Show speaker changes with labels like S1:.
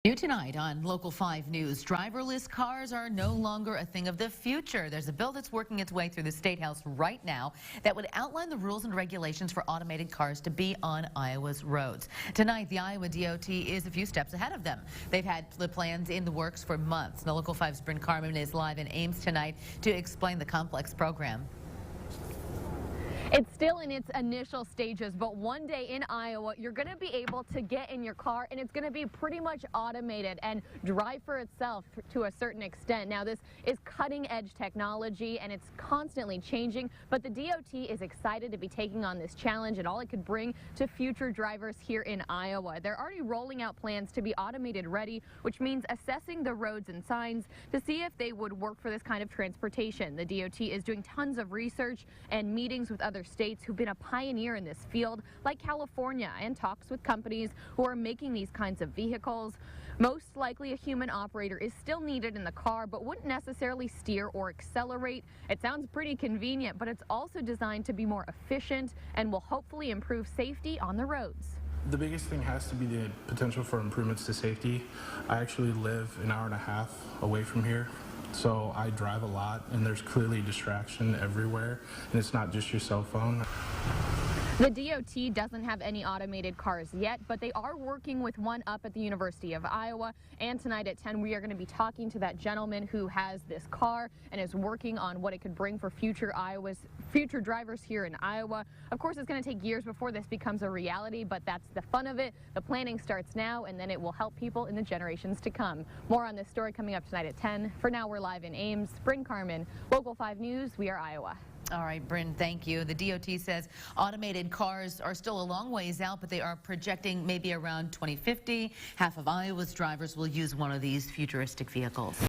S1: New tonight on Local 5 News, driverless cars are no longer a thing of the future. There's a bill that's working its way through the State House right now that would outline the rules and regulations for automated cars to be on Iowa's roads. Tonight, the Iowa DOT is a few steps ahead of them. They've had the plans in the works for months. Now, Local 5's Brynn Carman is live in Ames tonight to explain the complex program.
S2: It's still in its initial stages, but one day in Iowa, you're going to be able to get in your car and it's going to be pretty much automated and drive for itself to a certain extent. Now, this is cutting edge technology and it's constantly changing, but the DOT is excited to be taking on this challenge and all it could bring to future drivers here in Iowa. They're already rolling out plans to be automated ready, which means assessing the roads and signs to see if they would work for this kind of transportation. The DOT is doing tons of research and meetings with other states who've been a pioneer in this field, like California, and talks with companies who are making these kinds of vehicles. Most likely a human operator is still needed in the car, but wouldn't necessarily steer or accelerate. It sounds pretty convenient, but it's also designed to be more efficient and will hopefully improve safety on the roads.
S3: The biggest thing has to be the potential for improvements to safety. I actually live an hour and a half away from here. So I drive a lot and there's clearly distraction everywhere, and it's not just your cell phone.
S2: The DOT doesn't have any automated cars yet, but they are working with one up at the University of Iowa. And tonight at 10, we are going to be talking to that gentleman who has this car and is working on what it could bring for future drivers here in Iowa. Of course, it's going to take years before this becomes a reality, but that's the fun of it. The planning starts now, and then it will help people in the generations to come. More on this story coming up tonight at 10. For now, we're live in Ames. Brynn Carman, Local 5 News. We are Iowa.
S1: All right, Brynn, thank you. The DOT says automated cars are still a long ways out, but they are projecting maybe around 2050. Half of Iowa's drivers will use one of these futuristic vehicles.